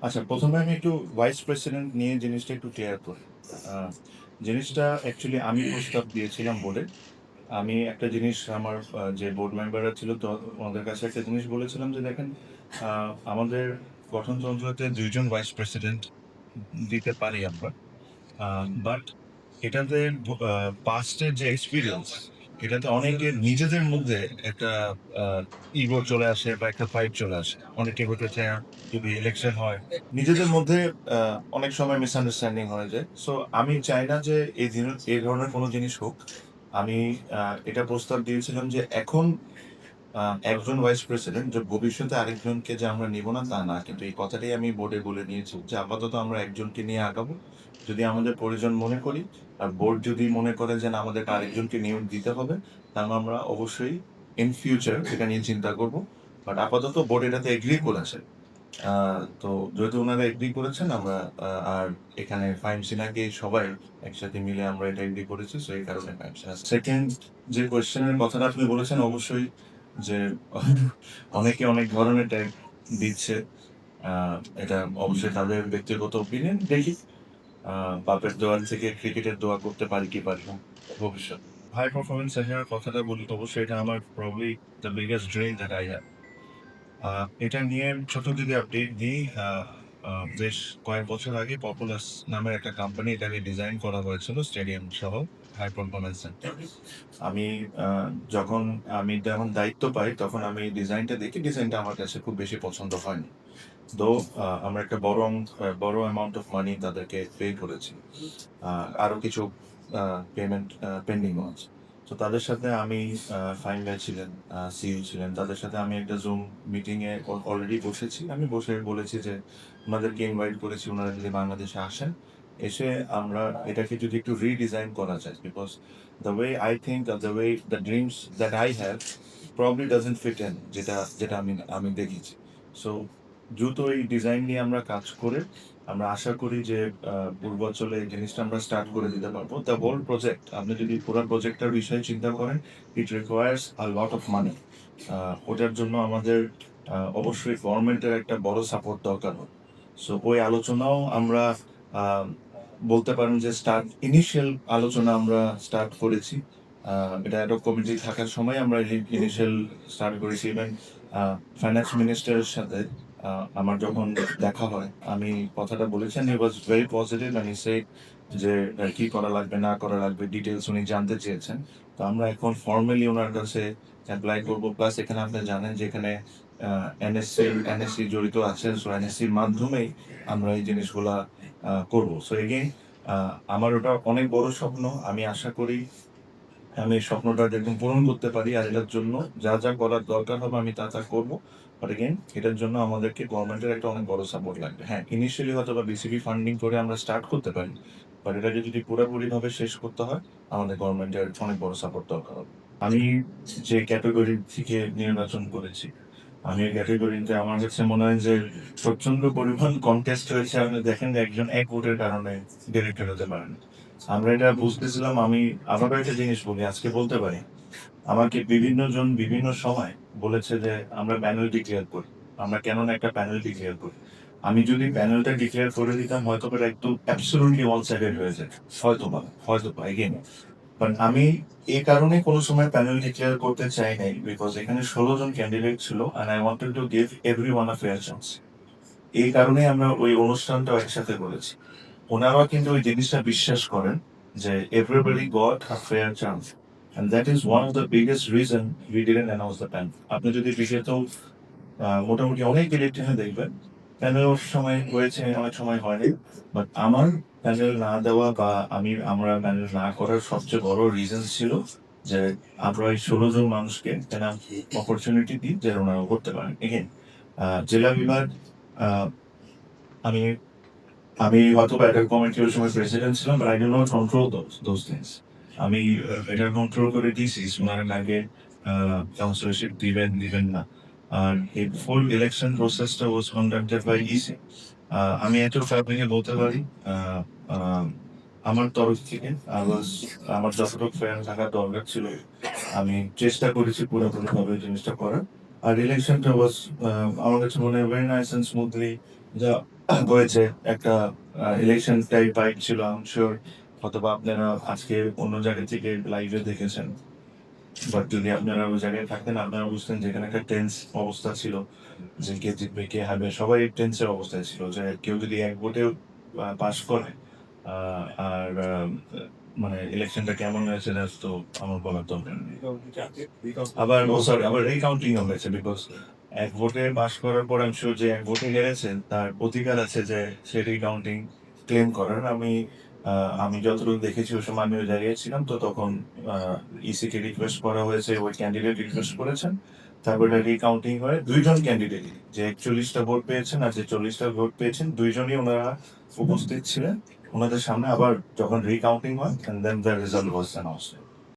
আচ্ছা, ১ম এ আমি একটু ভাইস প্রেসিডেন্ট নিয়ে জিনিসটা একটু ক্লিয়ার করি। আ জিনিসটা অ্যাকচুয়ালি আমি প্রস্তাব দিয়েছিলাম বোর্ডে। আমি একটা জিনিস আমার যে বোর্ড মেম্বাররা ছিল তো ওনাদের কাছে একটা জিনিস বলেছিলাম যে, "দেখেন, আ আমাদের গঠনতন্ত্রতে ২ জন ভাইস প্রেসিডেন্ট দিতে পারি আমরা। বাট এটাতে পাস্ট এর যে এক্সপেরিয়েন্স, এটাতে অনেকের নিজেদের মধ্যে একটা আ ইগো চলে আসে বা একটা ফাইট চলে আসে। অনেকে হতে চায় যদি ইলেকশন হয়, নিজেদের মধ্যে আ অনেক সময় মিসআন্ডারস্ট্যান্ডিং হয়ে যায়। সো আমি চাই না যে এই ধরনের কোনো জিনিস হোক। আমি আ এটা প্রস্তাব দিয়েছিলাম যে এখন আ একজন ভাইস প্রেসিডেন্ট যে ভবিষ্যতে আরেকজনকে যে আমরা নিব না তা না। কিন্তু এই কথাটাই আমি বোর্ডে বলে নিয়েছি যে আপাতত আমরা একজনকে নিয়ে আগাবো। যদি আমাদের প্রয়োজন মনে করি আর বোর্ড যদি মনে করে যে না আমাদেরকে আরেকজনকে নিয়োগ দিতে হবে, তাহলে আমরা অবশ্যই ইন ফিউচার এটা নিয়ে চিন্তা করব। বাট আপাতত বোর্ড এটাতে এগ্রি করেছে। আ তো যেহেতু উনারা এগ্রি করেছেন আমরা আর এখানে ফাহিম সিনহাকে সবাই একসাথে মিলে আমরা এটা এগ্রি করেছি। সো এই কারণে ফাহিম সিনহা। সেকেন্ড যে কোয়েশ্চেন এর কথাটা আপনি বলেছেন অবশ্যই যে অনেকে অনেক ধরনের ট্যাগ দিচ্ছে। আ এটা অবশ্যই তাদের ব্যক্তিগত ওপিনিয়ন। দেখি আ বাপের দোয়া থেকে ক্রিকেটের দোয়া করতে পারি কি পারি না ভবিষ্যতে। হাই পারফরম্যান্স সেন্টার কথাটা বলি তো অবশ্যই এটা আমার probably the biggest dream that I have. আ এটা নিয়ে ছোট যদি আপডেট দিই, আ আ বেশ কয়েক বছর আগে পপুলাস নামের একটা কোম্পানি এটাকে ডিজাইন করা হয়েছিল স্টেডিয়াম সহ হাই পারফরম্যান্স সেন্টার। আমি আ যখন যখন দায়িত্ব পাই তখন আমি ডিজাইনটা দেখি। ডিজাইনটা আমার কাছে খুব বেশি পছন্দ হয়নি। তো আমরা একটা বড় অ্যামাউন্ট অফ মানি তাদেরকে পে করেছি। আ আরো কিছু পেমেন্ট পেন্ডিং ও আছে। তো তাদের সাথে আমি ফাহিম ভাই ছিলেন, সিইও ছিলেন। তাদের সাথে আমি একটা জুম মিটিং এ অলরেডি বসেছি। আমি বসে বলেছি যে, উনাদেরকে ইনভাইট করেছি। উনারা যদি বাংলাদেশে আসেন, এসে আমরা এটাকে যদি একটু রিডিজাইন করা যায়। Because the way I think or the way the dreams that I have probably doesn't fit in যেটা আমি দেখেছি। সো দ্রুত এই ডিজাইন নিয়ে আমরা কাজ করে আমরা আশা করি যে পূর্বাঞ্চলে এই জিনিসটা আমরা স্টার্ট করে দিতে পারবো। দ্য হোল প্রজেক্ট আপনি যদি পুরা প্রজেক্টটার বিষয়ে চিন্তা করেন, it requires a lot of money. ওটার জন্য আমাদের অবশ্যই গভর্নমেন্টের একটা বড় সাপোর্ট দরকার হয়। সো ওই আলোচনাও আমরা আ বলতে পারেন যে ইনিশিয়াল আলোচনা আমরা স্টার্ট করেছি। আ এটা একটা কমিটি থাকার সময় আমরা ইনিশিয়াল স্টার্ট করেছি। ইভেন আ ফাইন্যান্স মিনিস্টারের সাথে আ আমার যখন দেখা হয়, আমি কথাটা বলেছেন, he was very positive and he said যে কি করা লাগবে না করা লাগবে ডিটেইলস উনি জানতে চেয়েছেন। তো আমরা এখন ফর্মালি উনার কাছে এপ্লাই করব। প্লাস এখানে আপনি জানেন যে এখানে আ এনএসসি জড়িত আছে। সো এনএসসির মাধ্যমেই আমরা এই জিনিসগুলা করব। সো এগেইন আ আমার ওটা অনেক বড় স্বপ্ন। আমি আশা করি আমি এই স্বপ্নটা একদম পূরণ করতে পারি। আর এটার জন্য যা করার দরকার হবে আমি তা করব। বাট এগেইন এটার জন্য আমাদেরকে গভর্নমেন্টের একটা অনেক বড় সাপোর্ট লাগবে। হ্যাঁ, ইনিশিয়ালি হয়তোবা বিসিবি ফান্ডিং করে আমরা স্টার্ট করতে পারি। বাট এটাকে যদি পুরাপুরিভাবে শেষ করতে হয়, আমাদের গভর্নমেন্টের অনেক বড় সাপোর্ট দরকার হবে। আমি যে ক্যাটেগরি থেকে নির্বাচন করেছি, আমি এই ক্যাটেগরিতে আমার কাছে মনে হয় যে প্রচন্ড পরিমাণ কনটেস্ট হয়েছে। আপনি দেখেন যে একজন এক ভোটের কারণে ডিরেক্টর হতে পারেন। আমরা এটা বুঝতেছিলাম। আমি আবারও একটা জিনিস বলি, আজকে বলতে পারি। আমাকে বিভিন্ন জন বিভিন্ন সময় বলেছে যে, "আমরা প্যানেল ডিক্লেয়ার করি।" আমরা কেন না একটা প্যানেল ডিক্লেয়ার করি? আমি যদি প্যানেলটা ডিক্লেয়ার করে দিতাম হয়তোবা এটা একদম অ্যাবসোলিউটলি ওয়ান সাইডেড হয়ে যেত। হয়তোবা এগেইন। বাট আমি এই কারণে কোনো সময় প্যানেল ডিক্লেয়ার করতে চাই নাই। বিকজ এখানে ১৬ জন ক্যান্ডিডেট ছিল and I wanted to give everyone a fair chance. এই কারণেই আমরা ওই অনুষ্ঠানটাও একসাথে করেছি। উনারাও কিন্তু ওই জিনিসটা বিশ্বাস করেন যে everybody got a fair chance and that is one of the biggest reason we didn't announce the panel. আপনি যদি বিশেষত মোটামুটি অনেক ইলেকশনে দেখবেন প্যানেল সময় হয়েছে অনেক সময় হয়নি। বাট আমার প্যানেল না দেওয়া বা আমরা প্যানেল না করার সবচেয়ে বড় রিজন ছিল যে আমরা এই ১৬ জন মানুষকে যেন অপরচুনিটি দিই যে ওনারা করতে পারেন। এগেইন জেলা বিভাগ আ আমি আমি হয়তোবা এটার কমিটির ওই সময় প্রেসিডেন্ট ছিলাম, but I D not control those things. আমি এটা কন্ট্রোল করে দিছি উনারা আগে কাউন্সিলরশিপ দিবেন না। আর এই ফুল ইলেকশন প্রসেসটা ওয়াজ কন্ডাক্টেড বাই ইসি। আমি এতটুকু আপনাকে বলতে পারি, আ আ আমার তরফ থেকে আমার যতটুকু ফেয়ার থাকা দরকার ছিল, আমি চেষ্টা করেছি পুরোপুরিভাবে জিনিসটা করার। আর ইলেকশনটা ওয়াজ আমার কাছে মনে হয় ভেরি নাইস অ্যান্ড স্মুথলি হয়েছে একটা ইলেকশন টাইপ ফাইট ছিল, আই এম শিওর অথবা আপনারা আজকে অন্য জায়গা থেকে লাইভে দেখেছেন, বাট যদি আপনারা ওই জায়গায় থাকতেন আপনারা বুঝতেন যেখানে একটা টেন্স অবস্থা ছিল, যে কে জিতবে কে হারবে, সবাই টেন্সের অবস্থায় ছিল, যে কেউ যদি এক ভোটে পাশ করে আর মানে ইলেকশনটা কেমন হয়েছে জাস্ট তো আমার বলার দরকার নেই। আবার সরি, আবার রিকাউন্টিং হয়েছে, বিকজ এক ভোটে পাশ করার পর আমি শিওর যে এক ভোটে হেরেছেন তার অধিকার আছে যে সে রিকাউন্টিং ক্লেম করার। আমি যতটুকু দেখেছি ওই সময় আমি ওই জায়গায় ছিলাম, তো তখন ইসি কে রিকোয়েস্ট করা হয়েছে, ওই ক্যান্ডিডেট রিকোয়েস্ট করেছেন, তারপরে রিকাউন্টিং হয়ে দুইজন ক্যান্ডিডেট যে 41টা ভোট পেয়েছেন আর যে 40টা ভোট পেয়েছেন দুইজনই ওনারা উপস্থিত ছিলেন ওনাদের সামনে। আবার যখন রিকাউন্টিং হয়, and then the result was announced.